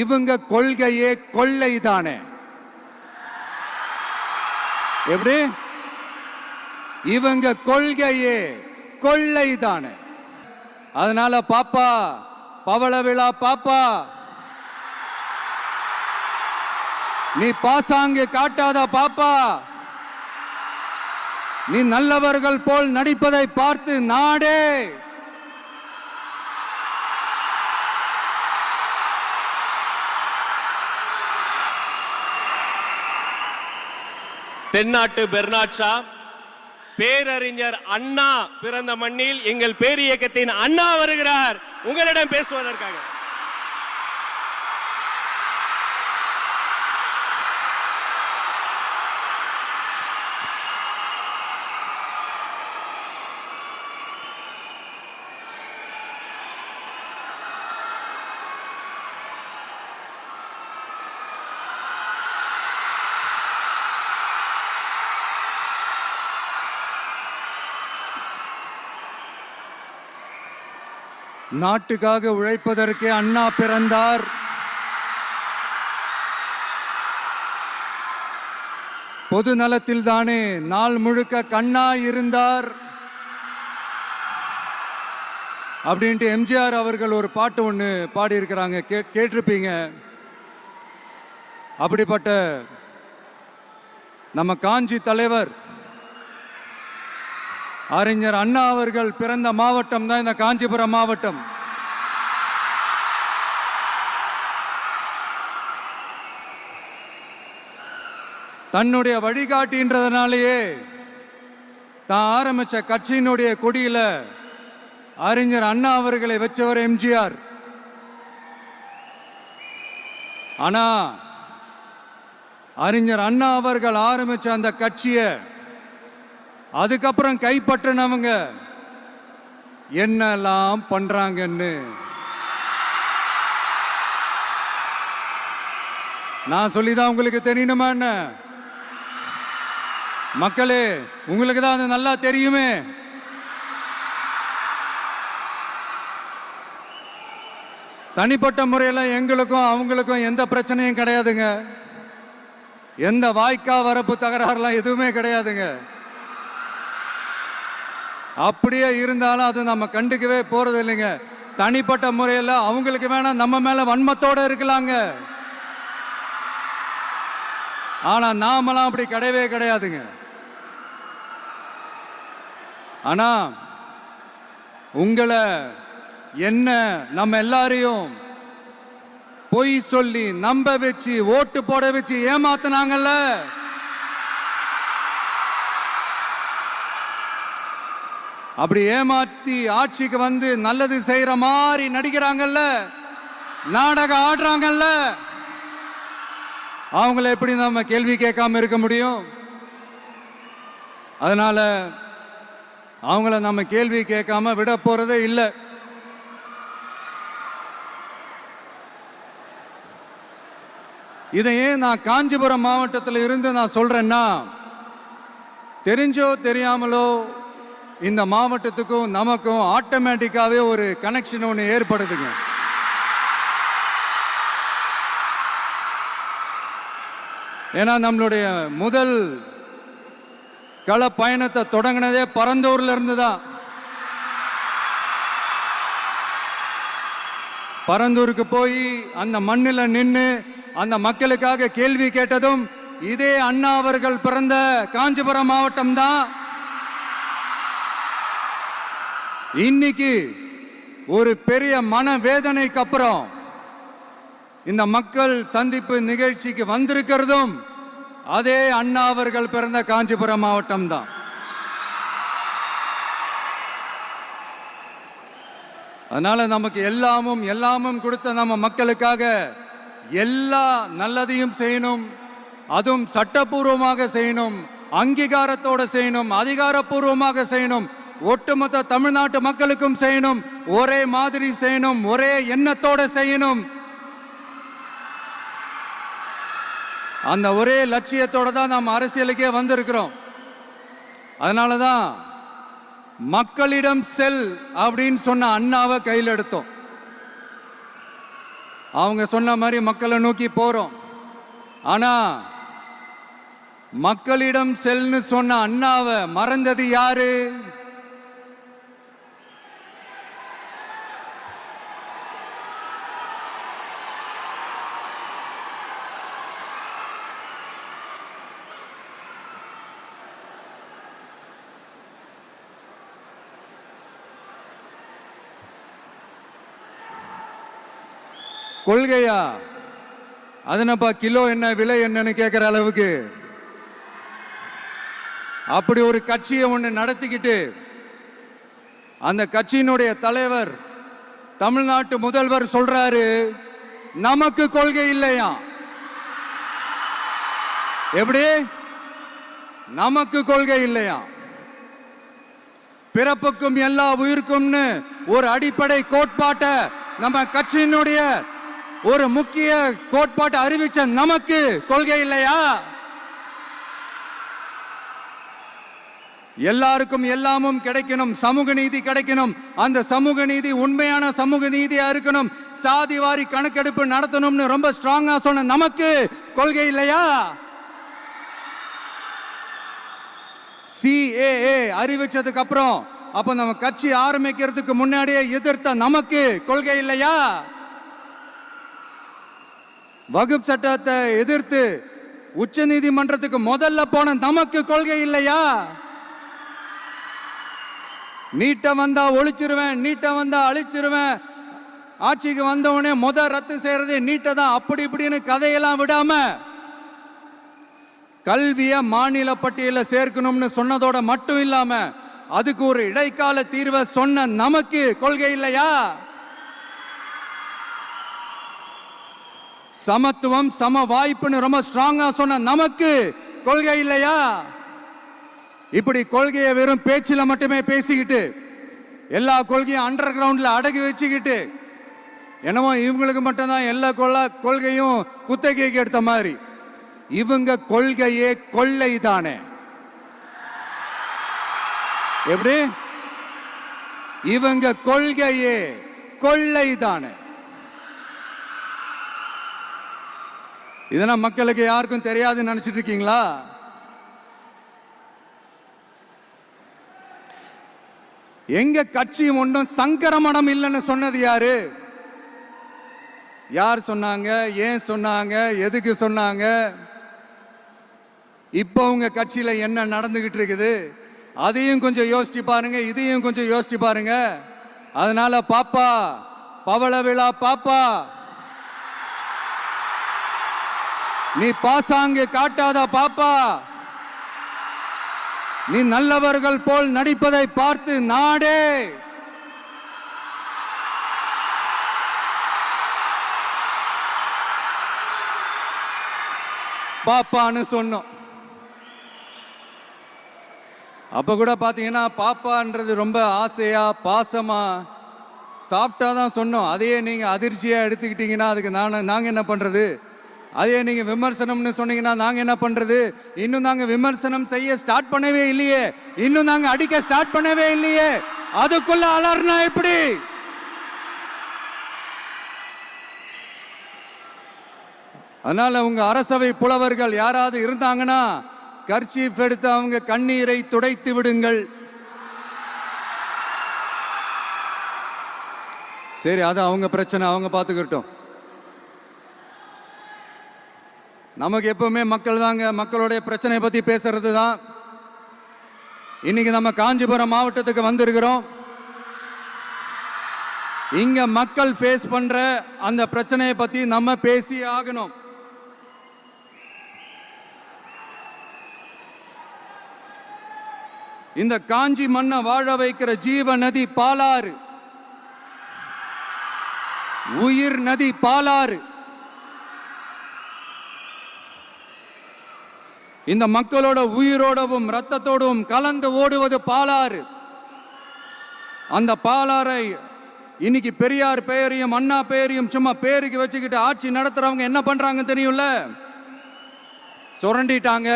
இவங்க கொள்கையே கொள்ளை தானே. எப்படி? இவங்க கொள்கையே கொள்ளை தானே. அதனால பாப்பா, பவள விழா பாப்பா, நீ பாசாங்கு காட்டாத பாப்பா. நீ நல்லவர்கள் போல் நடிப்பதை பார்த்து நாடே தென்னாட்டு பெர்னாட் ஷா, பேரறிஞர் அண்ணா பிறந்த மண்ணில் எங்கள் பேரியக்கத்தின் அண்ணா வருகிறார் உங்களிடம் பேசுவதற்காக. நாட்டுக்காக உழைப்பதற்கே அண்ணா பிறந்தார். பொது நலத்தில் தானே நாள் முழுக்க கண்ணா இருந்தார் அப்படின்ட்டு எம்ஜிஆர் அவர்கள் ஒரு பாட்டு ஒன்று பாடியிருக்கிறாங்க, கேட்டிருப்பீங்க. அப்படிப்பட்ட நம்ம காஞ்சி தலைவர் அறிஞர் அண்ணா அவர்கள் பிறந்த மாவட்டம் தான் இந்த காஞ்சிபுரம் மாவட்டம். தன்னுடைய வழிகாட்டின்றதுனாலேயே தான் ஆரம்பிச்ச கட்சியினுடைய கொடியில அறிஞர் அண்ணா அவர்களை வச்சவர் எம்ஜிஆர். ஆனா அறிஞர் அண்ணா அவர்கள் ஆரம்பிச்ச அந்த கட்சியை அதுக்கப்புறம் கைப்பற்றினவங்க என்னெல்லாம் பண்றாங்கன்னு நான் சொல்லிதான் உங்களுக்கு தெரியணுமா என்ன? மக்களே, உங்களுக்கு தான் அது நல்லா தெரியுமே. தனிப்பட்ட முறையில் எங்களுக்கும் அவங்களுக்கும் எந்த பிரச்சனையும் கிடையாதுங்க. எந்த வாய்க்கா வரப்பு தகராறுலாம் எதுவுமே கிடையாதுங்க. அப்படியே இருந்தாலும் அது நம்ம கண்டுக்கவே போறது இல்லைங்க. தனிப்பட்ட முறையில் அவங்களுக்கு வேணா நம்ம மேல வன்மத்தோட இருக்கலாங்க. ஆனா நாமெல்லாம் அப்படி கிடையவே கிடையாதுங்க. ஆனா உங்களை என்ன நம்ம எல்லாரையும் பொய் சொல்லி நம்ப வச்சு ஓட்டு போட வச்சு ஏமாத்தினாங்கல்ல, அப்படி ஏமாத்தி ஆட்சிக்கு வந்து நல்லது செய்யற மாதிரி நடிக்கிறாங்கல்ல, நாடகம் ஆடுறாங்கல்ல, அவங்கள எப்படி நம்ம கேள்வி கேட்காம இருக்க முடியும்? அதனால அவங்கள நம்ம கேள்வி கேட்காம விட போறதே இல்லை. இதையே நான் காஞ்சிபுரம் மாவட்டத்தில் இருந்து நான் சொல்றேன்னா, தெரிஞ்சோ தெரியாமலோ இந்த மாவட்டத்துக்கும் நமக்கும் ஆட்டோமேட்டிக்காவே ஒரு கனெக்ஷன் ஒன்று ஏற்படுதுங்க. ஏன்னா நம்மளுடைய முதல் கள பயணத்தை தொடங்கினதே பரந்தூர்ல இருந்து தான். பரந்தூருக்கு போய் அந்த மண்ணில் நின்று அந்த மக்களுக்காக கேள்வி கேட்டதும் இதே அண்ணா அவர்கள் பிறந்த காஞ்சிபுரம் மாவட்டம் தான். இன்னைக்கு ஒரு பெரிய மனவேதனைக்கு அப்புறம் இந்த மக்கள் சந்திப்பு நிகழ்ச்சிக்கு வந்திருக்கிறதும் அதே அண்ணா அவர்கள் பிறந்த காஞ்சிபுரம் மாவட்டம் தான். அதனால நமக்கு எல்லாமும் கொடுத்த நம்ம மக்களுக்காக எல்லா நல்லதையும் செய்யணும். அதுவும் சட்டப்பூர்வமாக செய்யணும், அங்கீகாரத்தோட செய்யணும், அதிகாரப்பூர்வமாக செய்யணும், ஒட்டுமொத்த தமிழ்நாட்டு மக்களுக்கும் செய்யணும், ஒரே மாதிரி செய்யணும், ஒரே எண்ணத்தோட செய்யணும். அந்த ஒரே லட்சியத்தோட தான் நாம் அரசியலுக்கே வந்திருக்கிறோம். அதனாலதான் மக்களிடம் செல் அப்படின்னு சொன்ன அண்ணாவை கையில் எடுத்தோம். அவங்க சொன்ன மாதிரி மக்களை நோக்கி போறோம். ஆனா மக்களிடம் செல்னு சொன்ன அண்ணாவை மறந்தது யாரு? கொள்கையா? அதனப்பா கிலோ என்ன விலை என்னன்னு கேட்கிற அளவுக்கு அப்படி ஒரு கட்சியை ஒன்று நடத்திக்கிட்டு அந்த கட்சியினுடைய தலைவர் தமிழ்நாட்டு முதல்வர் சொல்றாரு, நமக்கு கொள்கை இல்லையா? எப்படி நமக்கு கொள்கை இல்லையா? பிறப்புக்கும் எல்லா உயிருக்கும்னு ஒரு அடிப்படை கோட்பாட்டை நம்ம கட்சியினுடைய ஒரு முக்கிய கோட்பாட்டை அறிவிச்ச நமக்கு கொள்கை இல்லையா? எல்லாருக்கும் எல்லாமும் கிடைக்கணும், சமூக நீதி கிடைக்கணும், அந்த சமூக நீதி உண்மையான சமூக நீதியா இருக்கணும், சாதி வாரி கணக்கெடுப்பு நடத்தணும்னு ரொம்ப ஸ்ட்ராங்கா சொன்ன நமக்கு கொள்கை இல்லையா? CAA அறிவிச்சதுக்கு அப்புறம் அப்ப நம்ம கட்சி ஆரம்பிக்கிறதுக்கு முன்னாடியே எதிர்த்த நமக்கு கொள்கை இல்லையா? வகுப்பு சட்டத்தை எதிர்த்து உச்ச நீதிமன்றத்துக்கு முதல்ல போன நமக்கு கொள்கை இல்லையா? நீட்ட வந்தா ஒழிச்சிருவேன், நீட்ட வந்தா அழிச்சிருவேன், ஆட்சிக்கு வந்தவனே ரத்து செய்யறது நீட்ட தான், அப்படி இப்படின்னு கதையெல்லாம் விடாம கல்விய மாநில பட்டியலில் சேர்க்கணும்னு சொன்னதோட மட்டும் இல்லாம அதுக்கு ஒரு இடைக்கால தீர்வை சொன்ன நமக்கு கொள்கை இல்லையா? சமத்துவம் சம வாய்ப்புன்னு ரொம்ப ஸ்ட்ராங்கா சொன்ன நமக்கு கொள்கை இல்லையா? இப்படி கொள்கையை வெறும் பேச்சில மட்டுமே பேசிக்கிட்டு எல்லா கொள்கையும் அண்டர் கிரவுண்ட்ல அடக்கி வச்சுக்கிட்டு என்னமோ இவங்களுக்கு மட்டும்தான் எல்லா கொள்கையும் குத்தகைக்கு எடுத்த மாதிரி, இவங்க கொள்கையே கொள்ளை தானே. எப்படி இவங்க கொள்கையே கொள்ளை தானே. இதெல்லாம் மக்களுக்கு யாருக்கும் தெரியாதுன்னு நினைச்சிட்டு இருக்கீங்களா? எங்க கட்சி ஒன்றும் சங்கரமணம் இல்லைன்னு சொன்னது யாரு? யார் சொன்னாங்க? ஏன் சொன்னாங்க? எதுக்கு சொன்னாங்க? இப்போ உங்க கட்சியில என்ன நடந்துகிட்டு இருக்குது அதையும் கொஞ்சம் யோசிச்சு பாருங்க, இதையும் கொஞ்சம் யோசிச்சு பாருங்க. அதனால பாப்பா, பவள விழா பாப்பா, நீ பாசாங்கு காட்டாத பாப்பா, நீ நல்லவர்கள் போல் நடிப்பதை பார்த்து நாடே பாப்பான்னு சொன்னோம். அப்ப கூட பாத்தீங்கன்னா பாப்பான்றது ரொம்ப ஆசையா பாசமா சாஃப்டா தான் சொன்னோம். அதையே நீங்க அதிர்ச்சியா எடுத்துக்கிட்டீங்கன்னா அதுக்கு நாங்க என்ன பண்றது? அதே நீங்க விமர்சனம்னு சொன்னீங்கன்னா நாங்க என்ன பண்றது? இன்னும் நாங்க விமர்சனம் செய்ய ஸ்டார்ட் பண்ணவே இல்லையே, இன்னும் நாங்க அடிக்க ஸ்டார்ட் பண்ணவே இல்லையே, அதுக்குள்ள அலர்னா எப்படி? அதனால உங்க அரசவை புலவர்கள் யாராவது இருந்தாங்கன்னா கர்ச்சீஃப் எடுத்து அவங்க கண்ணீரை துடைத்து விடுங்கள். சரி, அது அவங்க பிரச்சனை, அவங்க பார்த்துக்கிட்டோம். நமக்கு எப்பவுமே மக்கள் தாங்க, மக்களுடைய பிரச்சனை பத்தி பேசுறது தான். இன்னைக்கு நம்ம காஞ்சிபுரம் மாவட்டத்துக்கு வந்திருக்கிறோம். இங்க மக்கள் ஃபேஸ் பண்ற அந்த பிரச்சனையை பத்தி நம்ம பேசி ஆகணும். இந்த காஞ்சி மண்ணை வாழ வைக்கிற ஜீவ நதி பாலாறு, உயிர் நதி பாலாறு. இந்த மக்களோட உயிரோடவும் ரத்தத்தோடும் கலந்து ஓடுவது பாலாறு. அந்த பாலாறை இன்னைக்கு பெரியார் பெயரையும் அண்ணா பெயரையும் சும்மா பேருக்கு வச்சுக்கிட்டு ஆட்சி நடத்துறவங்க என்ன பண்றாங்க தெரியும்ல? சுரண்டிட்டாங்க,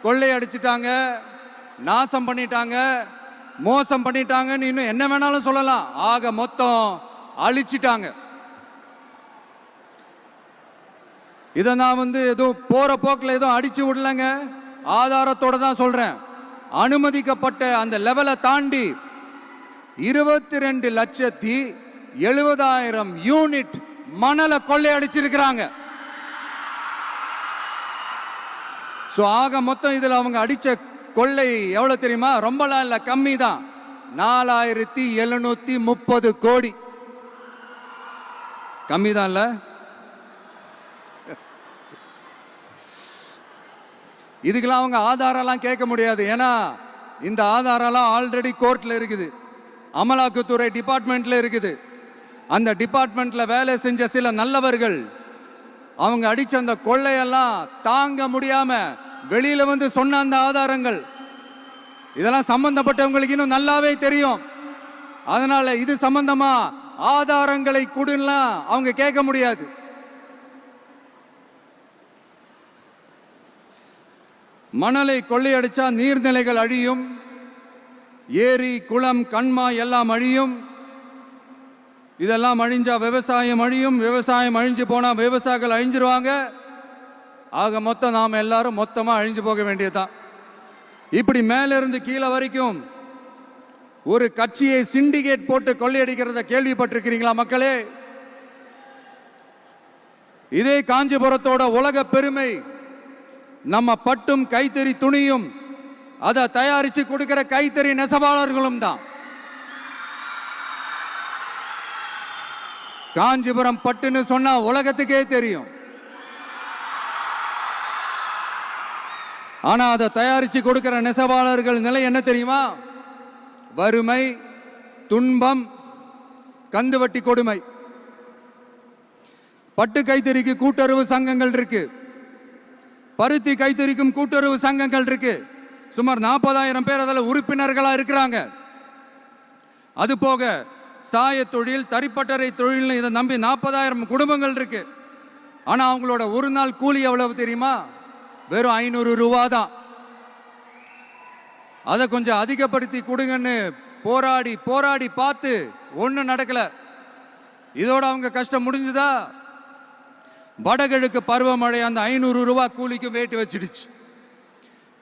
கொள்ளையடிச்சிட்டாங்க, நாசம் பண்ணிட்டாங்க, மோசம் பண்ணிட்டாங்க, இன்னும் என்ன வேணாலும் சொல்லலாம். ஆக மொத்தம் அழிச்சிட்டாங்க. இதை நான் வந்து ஏதோ போற போக்கில் ஏதோ அடிச்சு விடலங்க, ஆதாரத்தோட தான் சொல்றேன். அனுமதிக்கப்பட்ட அந்த லெவலை தாண்டி 22,70,000 யூனிட் மணலை கொள்ளையடிச்சிருக்கிறாங்க. ஆக மொத்தம் இதுல அவங்க அடிச்ச கொள்ளை எவ்வளவு தெரியுமா? ரொம்பலாம் இல்ல, கம்மி தான். 4,730 கோடி. கம்மி தான் இல்ல? இதுக்கெல்லாம் அவங்க ஆதாரம்லாம் கேட்க முடியாது. ஏன்னா இந்த ஆதாரம்லாம் ஆல்ரெடி கோர்ட்ல இருக்குது, அமலாக்கத்துறை டிபார்ட்மெண்ட்ல இருக்குது. அந்த டிபார்ட்மெண்ட்ல வேலை செஞ்ச சில நல்லவர்கள் அவங்க அடிச்ச அந்த கொள்ளையெல்லாம் தாங்க முடியாம வெளியில வந்து சொன்ன அந்த ஆதாரங்கள், இதெல்லாம் சம்பந்தப்பட்டவங்களுக்கு இன்னும் நல்லாவே தெரியும். அதனால இது சம்பந்தமா ஆதாரங்களை கொடுலாம் அவங்க கேட்க முடியாது. மணலை கொள்ளையடிச்சா நீர்நிலைகள் அழியும், ஏரி குளம் கண்மாய் எல்லாம் அழியும். இதெல்லாம் அழிஞ்சா விவசாயம் அழியும், விவசாயம் அழிஞ்சு போனா விவசாயிகள் அழிஞ்சிருவாங்க. ஆக மொத்தம் நாம் எல்லாரும் மொத்தமா அழிஞ்சு போக வேண்டியதுதான். இப்படி மேல இருந்து கீழே வரைக்கும் ஒரு கட்சியை சிண்டிகேட் போட்டு கொள்ளையடிக்கிறத கேள்விப்பட்டிருக்கிறீங்களா மக்களே? இதே காஞ்சிபுரத்தோட உலக பெருமை நம்ம பட்டும் கைத்தறி துணியும் அதை தயாரிச்சு கொடுக்கிற கைத்தறி நெசவாளர்களும் தான். காஞ்சிபுரம் பட்டுன்னு சொன்னா உலகத்துக்கே தெரியும். ஆனா அதை தயாரிச்சு கொடுக்கிற நெசவாளர்கள் நிலை என்ன தெரியுமா? வறுமை, துன்பம், கந்துவட்டி கொடுமை. பட்டு கைத்தறிக்கு கூட்டுறவு சங்கங்கள் இருக்கு, பருத்தி கைத்தறிக்கும் கூட்டுறவு சங்கங்கள் இருக்கு. சுமார் 40,000 பேர் அதில் உறுப்பினர்களா இருக்கிறாங்க. அது போக சாய தொழில், தறிப்பட்டறை தொழில் இதை நம்பி 40,000 குடும்பங்கள் இருக்கு. ஆனா அவங்களோட ஒரு நாள் கூலி எவ்வளவு தெரியுமா? வெறும் 500 ரூபா தான். அதை கொஞ்சம் அதிகப்படுத்தி கொடுங்கன்னு போராடி போராடி பார்த்து ஒன்றும் நடக்கல. இதோட அவங்க கஷ்டம் முடிஞ்சுதா? வடகிழக்கு பருவமழை அந்த 500 ரூபா கூலிக்கு வேட்டு வச்சிடுச்சு.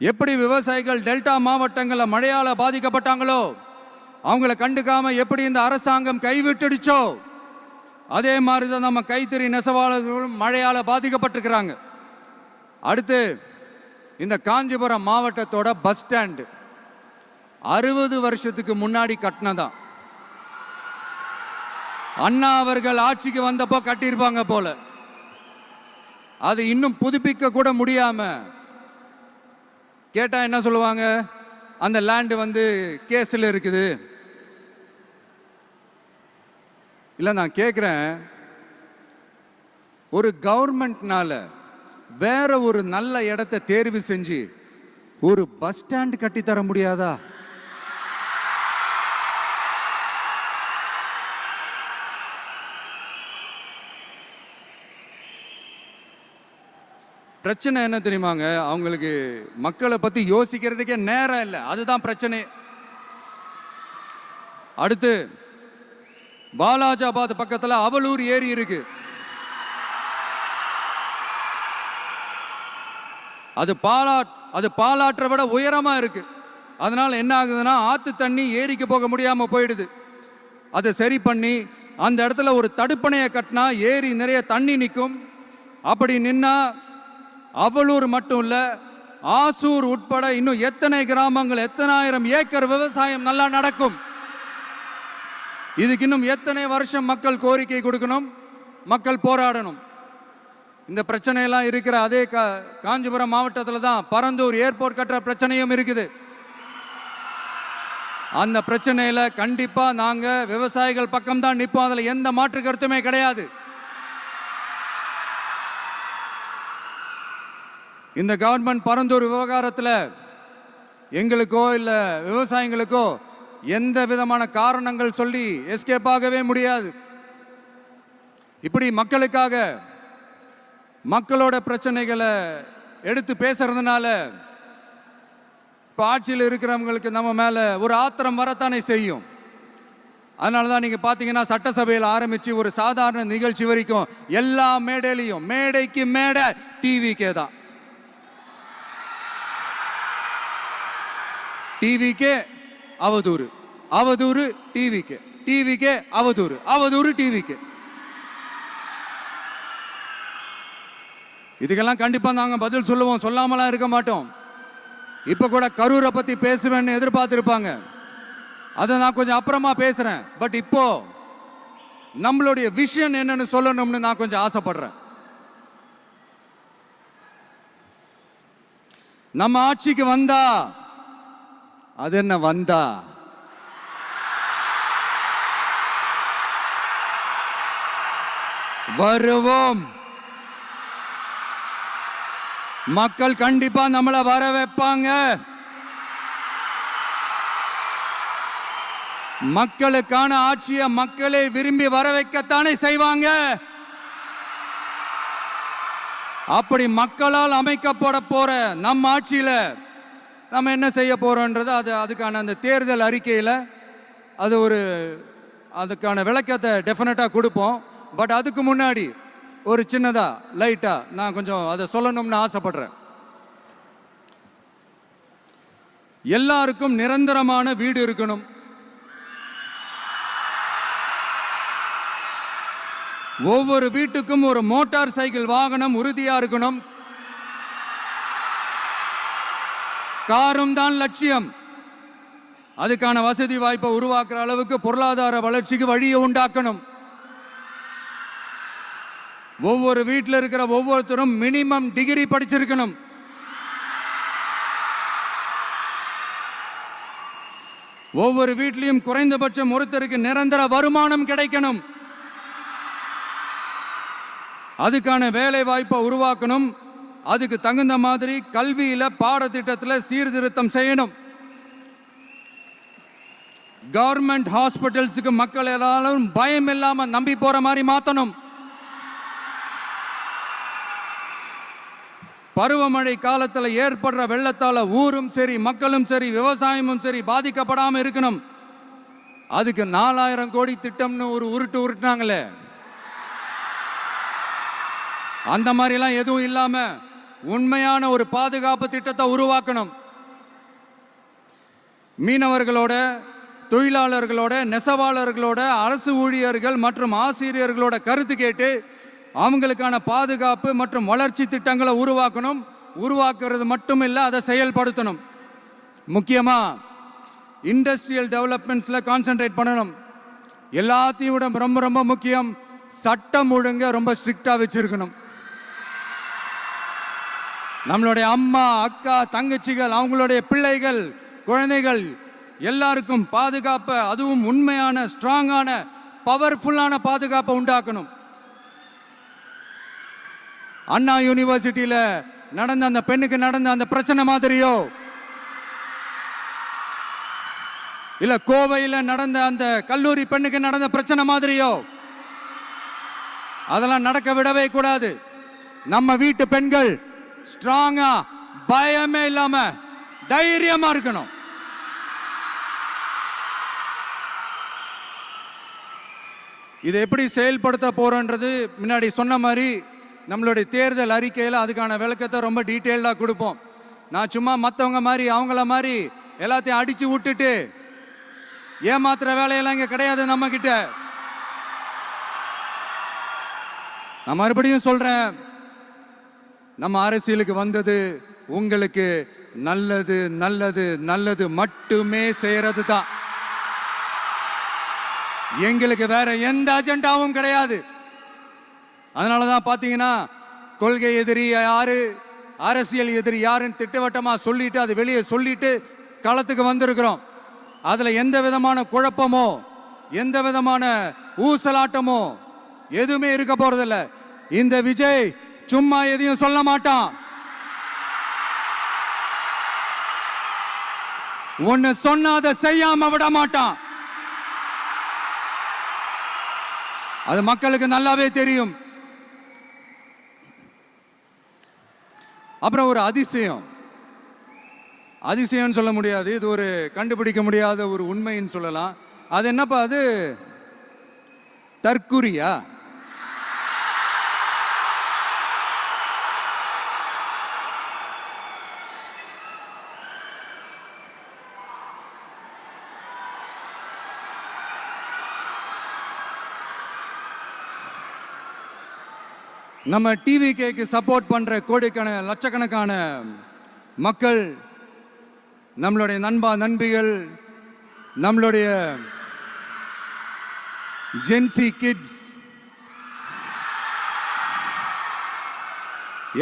எப்படி விவசாயிகள் டெல்டா மாவட்டங்களில் மழையால பாதிக்கப்பட்டாங்களோ, அவங்கள கண்டுக்காம எப்படி இந்த அரசாங்கம் கைவிட்டுடுச்சோ, அதே மாதிரி தான் நம்ம கைத்தறி நெசவாளர்களும் மழையால பாதிக்கப்பட்டிருக்கிறாங்க. அடுத்து இந்த காஞ்சிபுரம் மாவட்டத்தோட பஸ் ஸ்டாண்டு 60 வருஷத்துக்கு முன்னாடி கட்டினதான். அண்ணா அவர்கள் ஆட்சிக்கு வந்தப்போ கட்டியிருப்பாங்க போல. அது இன்னும் புதுப்பிக்க கூட முடியாம கேட்டா என்ன சொல்லுவாங்க? அந்த லேண்டு வந்து கேஸ்ல இருக்குது. இல்ல நான் கேட்கிறேன், ஒரு கவர்மெண்ட்னால வேற ஒரு நல்ல இடத்தை தேர்வு செஞ்சு ஒரு பஸ் ஸ்டாண்ட் கட்டி தர முடியாதா? பிரச்சனை என்ன தெரியுமாங்க? அவங்களுக்கு மக்களை பத்தி யோசிக்கிறதுக்கே நேரம் இல்லை, அதுதான் பிரச்சனை. அடுத்து பாலாஜாபாத் பக்கத்துல அவலூர் ஏரி இருக்கு. அது பாலாற்றை விட உயரமா இருக்கு. அதனால என்ன ஆகுதுன்னா, ஆத்து தண்ணி ஏரிக்கு போக முடியாம போயிடுது. அதை சரி பண்ணி அந்த இடத்துல ஒரு தடுப்பணையை கட்டினா ஏரி நிறைய தண்ணி நிற்கும். அப்படி நின்னா அவலூர் மட்டும் இல்ல, ஆசூர் உட்பட இன்னும் எத்தனை கிராமங்கள், எத்தனை ஆயிரம் ஏக்கர் விவசாயம் நல்லா நடக்கும். இதுக்கு இன்னும் எத்தனை வருஷம் மக்கள் கோரிக்கை கொடுக்கணும், மக்கள் போராடணும். இந்த பிரச்சனையெல்லாம் இருக்கிற அதே காஞ்சிபுரம் மாவட்டத்தில் தான் பரந்தூர் ஏர்போர்ட் கட்டுற பிரச்சனையும் இருக்குது. அந்த பிரச்சனையில கண்டிப்பா நாங்க விவசாயிகள் பக்கம் தான் நிற்போம், அதுல எந்த மாற்று கருத்துமே கிடையாது. இந்த கவர்மெண்ட் பரந்தூர் விவகாரத்தில் எங்களுக்கோ இல்ல விவசாயிகளுக்கோ எந்த விதமான காரணங்கள் சொல்லி எஸ்கேப் ஆகவே முடியாது. இப்படி மக்களுக்காக மக்களோட பிரச்சனைகளை எடுத்து பேசுறதுனால இப்போ ஆட்சியில் இருக்கிறவங்களுக்கு நம்ம மேல ஒரு ஆத்திரம் வரத்தானே செய்யும். அதனால தான் நீங்க பாத்தீங்கன்னா சட்டசபையில் ஆரம்பிச்சு ஒரு சாதாரண நிகழ்ச்சி வரைக்கும் எல்லா மேடையிலையும் மேடைக்கு மேடை டிவிக்கே தான். டிவிக்கே அவதூறு, அவதூறு டிவிக்கே, டிவிக்கே அவதூறு, அவதூறு டிவிக்கே. இதுக்கெல்லாம் கண்டிப்பா நாங்க பதில் சொல்லுவோம், சொல்லாமலாம் இருக்க மாட்டோம். இப்ப கூட கரூரை பத்தி பேசுவேன்னு எதிர்பார்த்திருப்பாங்க, அதை நான் கொஞ்சம் அப்புறமா பேசுறேன். பட் இப்போ நம்மளுடைய விஷன் என்னன்னு சொல்லணும்னு நான் கொஞ்சம் ஆசைப்படுறேன். நம்ம ஆட்சிக்கு வந்தா, அது என்ன வந்தா, வருவோம். மக்கள் கண்டிப்பா நம்மளை வர வைப்பாங்க. மக்களுக்கான ஆட்சியை மக்களே விரும்பி வர வைக்கத்தானே செய்வாங்க. அப்படி மக்களால் அமைக்கப்பட போற நம்ம ஆட்சியில நம்ம என்ன செய்ய போறோம்ன்றது அதுக்கான அந்த தேர்தல் அறிக்கையில அதுக்கான விளக்கத்தை டெஃபினட்டா கொடுப்போம். பட் அதுக்கு முன்னாடி ஒரு சின்னதா லைட்டா நான் கொஞ்சம் அதை சொல்லணும்னு ஆசைப்படுறேன். எல்லாருக்கும் நிரந்தரமான வீடு இருக்கணும். ஒவ்வொரு வீட்டுக்கும் ஒரு மோட்டார் சைக்கிள் வாகனம் உறுதியா இருக்கணும். காரும் தான் லட்சியம். அதுக்கான வசதி வாய்ப்பை உருவாக்குற அளவுக்கு பொருளாதார வளர்ச்சிக்கு வழியை உண்டாக்கணும். ஒவ்வொரு வீட்டில் இருக்கிற ஒவ்வொருத்தரும் மினிமம் டிகிரி படிச்சிருக்கணும். ஒவ்வொரு வீட்லையும் குறைந்தபட்சம் ஒருத்தருக்கு நிரந்தர வருமானம் கிடைக்கணும். அதுக்கான வேலை வாய்ப்பை உருவாக்கணும். அதுக்கு தகுந்த மாதிரி கல்வியில பாடத்திட்டத்தில் சீர்திருத்தம் செய்யணும். கவர்மெண்ட் ஹாஸ்பிட்டல்ஸுக்கு மக்கள் எல்லாரும் பயம் இல்லாம நம்பி போற மாதிரி மாத்தணும். பருவமழை காலத்தில் ஏற்படுற வெள்ளத்தால ஊரும் சரி மக்களும் சரி விவசாயமும் சரி பாதிக்கப்படாம இருக்கணும். அதுக்கு 4000 கோடி திட்டம்னு ஒரு உருட்டுனாங்களே, அந்த மாதிரிலாம் எதுவும் இல்லாம உண்மையான ஒரு பாதுகாப்பு திட்டத்தை உருவாக்கணும். மீனவர்களோட, தொழிலாளர்களோட, நெசவாளர்களோட, அரசு ஊழியர்கள் மற்றும் ஆசிரியர்களோட கருத்து கேட்டு அவங்களுக்கான பாதுகாப்பு மற்றும் வளர்ச்சி திட்டங்களை உருவாக்கணும். உருவாக்குறது மட்டும் இல்லை, அதை செயல்படுத்தணும். முக்கியமா இண்டஸ்ட்ரியல் டெவலப்மெண்ட்ஸ்ல கான்சென்ட்ரேட் பண்ணணும். எல்லாத்தையும் விட ரொம்ப ரொம்ப முக்கியம், சட்டம் ஒழுங்க ரொம்ப ஸ்ட்ரிக்டா வச்சிருக்கணும். நம்மளுடைய அம்மா, அக்கா, தங்கச்சிகள், அவங்களுடைய பிள்ளைகள், குழந்தைகள் எல்லாருக்கும் பாதுகாப்பை, அதுவும் உண்மையான ஸ்ட்ராங்கான பவர்ஃபுல்லான பாதுகாப்பை உண்டாக்கணும். அண்ணா யூனிவர்சிட்டியில நடந்த அந்த பெண்ணுக்கு நடந்த அந்த பிரச்சனை மாதிரியோ, இல்ல கோவையில் நடந்த அந்த கல்லூரி பெண்ணுக்கு நடந்த பிரச்சனை மாதிரியோ அதெல்லாம் நடக்க விடவே கூடாது. நம்ம வீட்டு பெண்கள் ஸ்ட்ராங்கா, பயமே இல்லாம தைரியமா இருக்கணும். இதை எப்படி செயல்படுத்த போறோன்றது முன்னாடி சொன்ன மாதிரி நம்மளுடைய தேர்தல் அறிக்கையில் அதுக்கான விளக்கத்தை ரொம்ப டீட்டெயில்டாக கொடுப்போம். நான் சும்மா மற்றவங்க மாதிரி அவங்கள மாதிரி எல்லாத்தையும் அடிச்சு விட்டுட்டு ஏமாத்துற வேலையெல்லாம் இங்கே கிடையாது நம்ம கிட்ட. நான் மறுபடியும் சொல்றேன், நம்ம அரசியலுக்கு வந்தது உங்களுக்கு நல்லது நல்லது நல்லது மட்டுமே செய்யறது தான். எங்களுக்கு வேற எந்த அஜெண்டாவும் கிடையாது. அதனாலதான் பாத்தீங்கன்னா கொள்கை எதிரி யாரு, அரசியல் எதிரி யாருன்னு திட்டவட்டமா சொல்லிட்டு அது வெளியே சொல்லிட்டு களத்துக்கு வந்திருக்கிறோம். அதுல எந்த விதமான குழப்பமோ எந்த விதமான ஊசலாட்டமோ எதுவுமே இருக்க போறதில்ல. இந்த விஜய் சும்மா எதையும் சொல்ல மாட்டான். ஒன்னு சொன்னா அதை செய்யாம விட மாட்டான். அது மக்களுக்கு நல்லாவே தெரியும். அப்புறம் ஒரு அதிசயம் சொல்ல முடியாது, இது ஒரு கண்டுபிடிக்க முடியாத ஒரு உண்மைன்னு சொல்லலாம். அது என்னப்பா அது தற்குறியா? நம்ம டிவிகேக்கு சப்போர்ட் பண்ற லட்சக்கணக்கான மக்கள், நம்மளுடைய நண்பிகள், நம்மளுடைய ஜென்சி கிட்ஸ்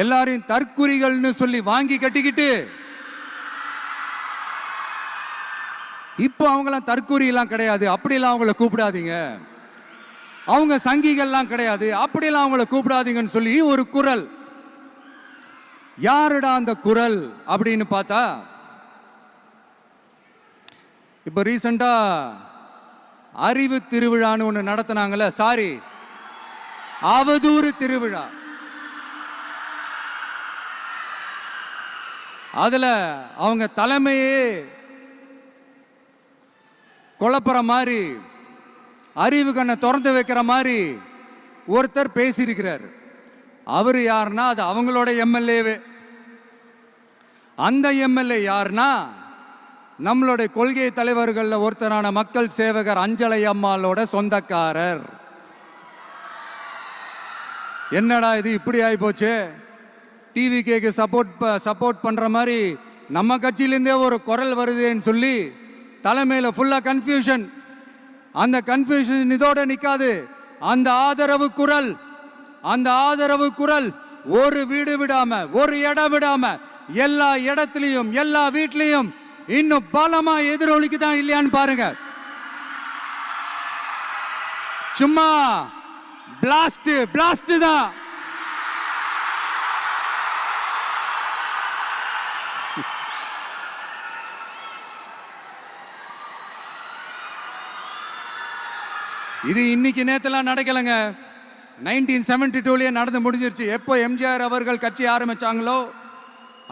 எல்லாரையும் தற்குறிகள்னு சொல்லி வாங்கி கட்டிக்கிட்டு இப்போ அவங்களாம் தற்குறி எல்லாம் கிடையாது, அப்படிலாம் அவங்கள கூப்பிடாதீங்க, அவங்க சங்கிகள்லாம் கிடையாது, அப்படிலாம் அவங்கள கூப்பிடாதீங்கன்னு சொல்லி ஒரு குரல். யாருடா அந்த குரல் அப்படின்னு பார்த்தா, இப்ப ரீசெண்டா அறிவு திருவிழான்னு ஒன்று நடத்தினாங்கல்ல, சாரி அவதூறு திருவிழா. அதுல அவங்க தலைமையே குழப்புற மாதிரி, அறிவு கண்ணை திறந்து வைக்கிற மாதிரி ஒருத்தர் பேசியிருக்கிறார். அவர் யாருன்னா அது அவங்களோட எம்எல்ஏவே. அந்த எம்எல்ஏ யாருன்னா நம்மளுடைய கொள்கை தலைவர்கள் ஒருத்தரான மக்கள் சேவகர் அஞ்சலை அம்மாளோட சொந்தக்காரர். என்னடா இது இப்படி ஆகி போச்சு? டிவிகேக்கு சப்போர்ட் பண்ற மாதிரி நம்ம கட்சியிலேருந்தே ஒரு குரல் வருதுன்னு சொல்லி தலைமையில் ஃபுல்லா கன்ஃபியூஷன். அந்த கன்ஃபியூஷன் இதோட நிக்காது. அந்த ஆதரவு குரல் ஒரு வீடு விடாம, ஒரு இடம் விடாம, எல்லா இடத்துலயும், எல்லா வீட்லயும் இன்னும் பலமா எதிரொலிக்குதான் இல்லையான்னு பாருங்க. சும்மா பிளாஸ்ட் தான். இது இன்னைக்கு நேத்தெல்லாம் நடக்கலைங்க. 1972லயே நடந்து முடிஞ்சிருச்சு. எப்போ எம்ஜிஆர் அவர்கள் கட்சி ஆரம்பிச்சாங்களோ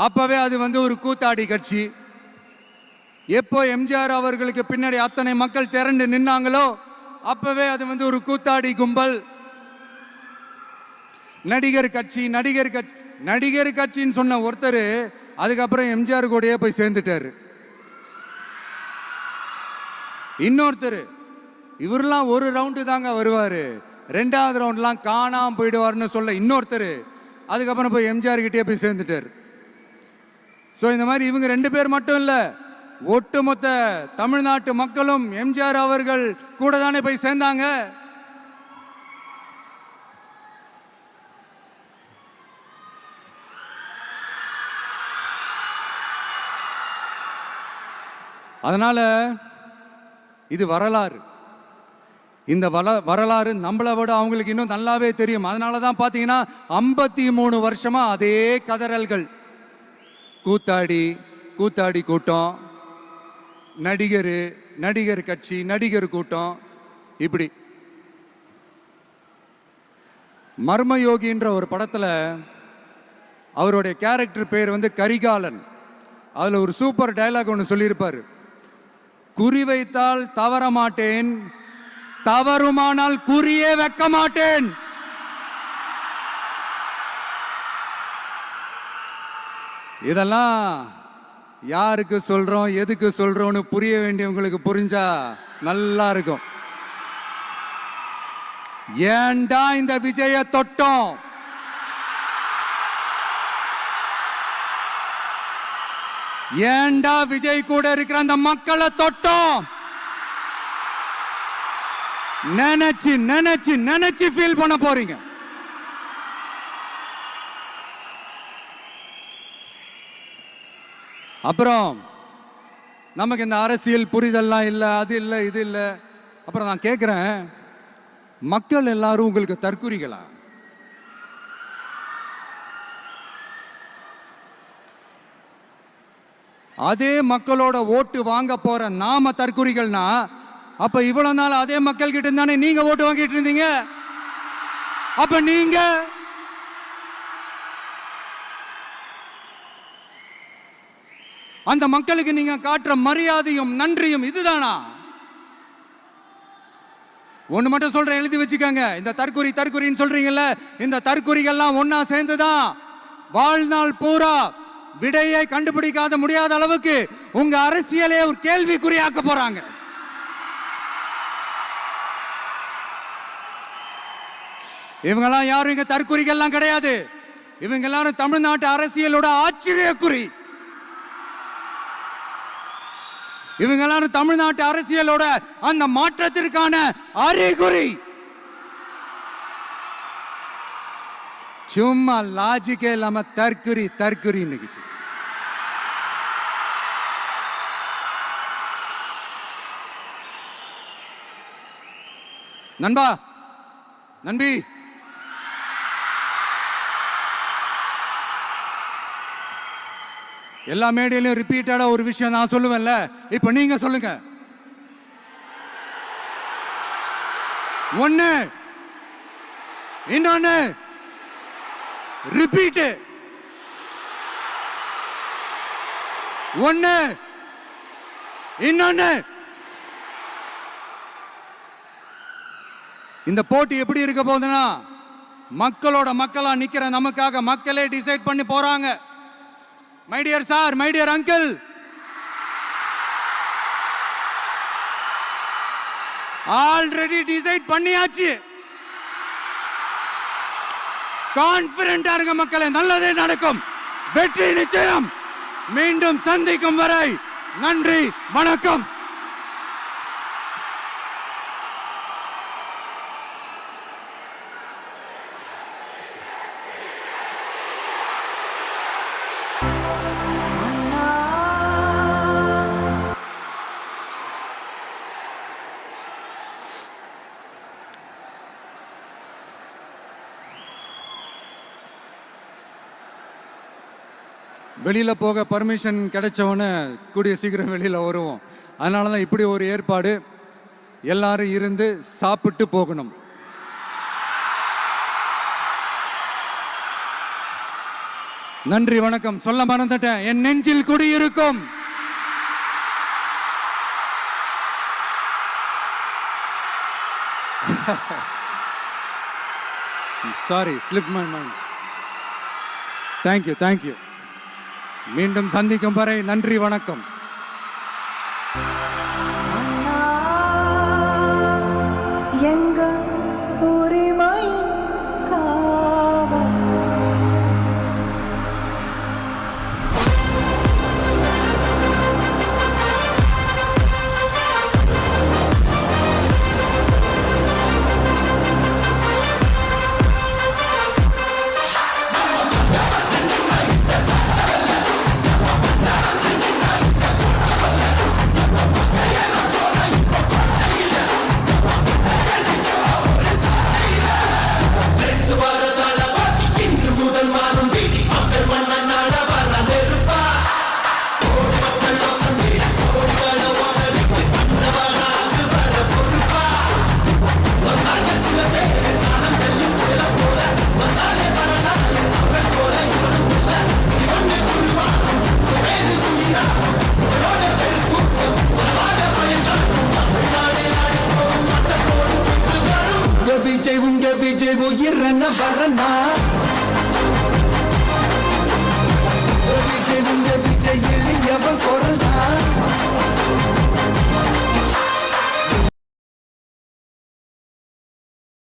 அப்பவே அது ஒரு கூத்தாடி கட்சி. எப்போ எம்ஜிஆர் அவர்களுக்கு பின்னாடி அத்தனை மக்கள் திரண்டு நின்னாங்களோ அப்பவே அது ஒரு கூத்தாடி கும்பல். நடிகர் கட்சின்னு சொன்ன ஒருத்தர் அதுக்கப்புறம் எம்ஜிஆர் கூடயே போய் சேர்ந்துட்டாரு. இன்னொருத்தர் இவரெல்லாம் ஒரு ரவுண்டு தாங்க வருவாரு, ரெண்டாவது ரவுண்ட்லாம் காணாம போயிடுவார்னு சொல்ல இன்னொருத்தர் அதுக்கப்புறம் போய் எம்ஜிஆர் கிட்டே போய் சேர்ந்துட்டார். ஸோ இந்த மாதிரி இவங்க 2 பேர் மட்டும் இல்ல, ஒட்டுமொத்த தமிழ்நாட்டு மக்களும் எம்ஜிஆர் அவர்கள் கூட தானே போய் சேர்ந்தாங்க. அதனால இது வரலாறு. இந்த வரலாறு நம்மளை விட அவங்களுக்கு இன்னும் நல்லாவே தெரியும். அதனால தான் பார்த்தீங்கன்னா 53 வருஷமா அதே கதறல்கள். கூத்தாடி கூட்டம், நடிகர் கட்சி, நடிகர் கூட்டம், இப்படி. மர்மயோகின்ற ஒரு படத்துல அவருடைய கேரக்டர் பேர் கரிகாலன். அதுல ஒரு சூப்பர் டயலாக் ஒன்று சொல்லியிருப்பாரு. குறி வைத்தால் தவற மாட்டேன், தவறுமானால் குறியே வைக்க மாட்டேன். இதெல்லாம் யாருக்கு சொல்றோம், எதுக்கு சொல்றோம்னு புரிய வேண்டியவங்களுக்கு புரிஞ்சா நல்லா இருக்கும். ஏண்டா இந்த விஜய தொட்டோம்? ஏண்டா விஜய் கூட இருக்கிற அந்த மக்களை தொட்டோம்? நினைச்சு ஃபீல் பண்ண போறீங்க. அப்புறம் நமக்கு இந்த அரசியல் புரிதல்லாம் இல்லை, அது இல்லை, இது இல்லை. அப்புறம் நான் கேட்குறேன், மக்கள் எல்லாரும் உங்களுக்கு தற்குறிகளா? அதே மக்களோட ஓட்டு வாங்க போற நாம தற்குறிகள்னா, அப்ப இவ்வளவு நாள் அதே மக்கள் கிட்ட தானே நீங்க ஓட்டு வாங்கிட்டு இருந்தீங்க. அப்ப நீங்க அந்த மக்களுக்கு நீங்க காட்டுற மரியாதையும் நன்றியும் இதுதானா? ஒன்று மட்டும் சொல்றேன், எழுதி வச்சுக்கோங்க. இந்த தற்குறின்னு சொல்றீங்கல்ல, இந்த தற்குறிகள்லாம் ஒன்னா சேர்ந்துதான் வாழ்நாள் பூரா விடையை கண்டுபிடிக்காத முடியாத அளவுக்கு உங்க அரசியலே ஒரு கேள்விக்குறியாக்க போறாங்க. இவங்கெல்லாம் யாரும் இங்க தற்குறிகள்லாம் கிடையாது. இவங்க எல்லாரும் தமிழ்நாட்டு அரசியலோட ஆச்சரியக்குறி. இவங்க எல்லாரும் தமிழ்நாட்டு அரசியலோட அந்த மாற்றத்திற்கான அறிகுறி. சும்மா லாஜிக்கே இல்லாம தற்குறி. நண்பா, நண்பி, எல்லா மேடையிலும் ரிப்பீட்டடா ஒரு விஷயம் நான் சொல்லுவேன்ல, இப்ப நீங்க சொல்லுங்க. ஒண்ணு, இன்னொன்னு, ரிப்பீட். ஒண்ணு, இன்னொன்னு. இந்த போட்டி எப்படி இருக்க போகுதுன்னா, மக்களோட மக்களா நிக்கிற நமக்காக மக்களே டிசைட் பண்ணி போறாங்க. My dear sir, my dear uncle, already decide பண்ணியாச்சு. கான்பிடென்டா இருங்க மக்களே, நல்லதே நடக்கும், வெற்றி நிச்சயம். மீண்டும் சந்திக்கும் வரை நன்றி, வணக்கம். வெளியில் போக பர்மிஷன் கிடைச்சவொன்னே கூடிய சீக்கிரம் வெளியில் வருவோம். அதனால தான் இப்படி ஒரு ஏற்பாடு. எல்லாரும் இருந்து சாப்பிட்டு போகணும். நன்றி, வணக்கம். சொல்ல மறந்துட்டேன், என் நெஞ்சில் குடியிருக்கும் sorry, slip my mind. Thank you. மீண்டும் சந்திக்கும் வரை நன்றி, வணக்கம். எங்க உரிமை காவல். விஜய் உயிரன வரனா, விஜய் எளியவன்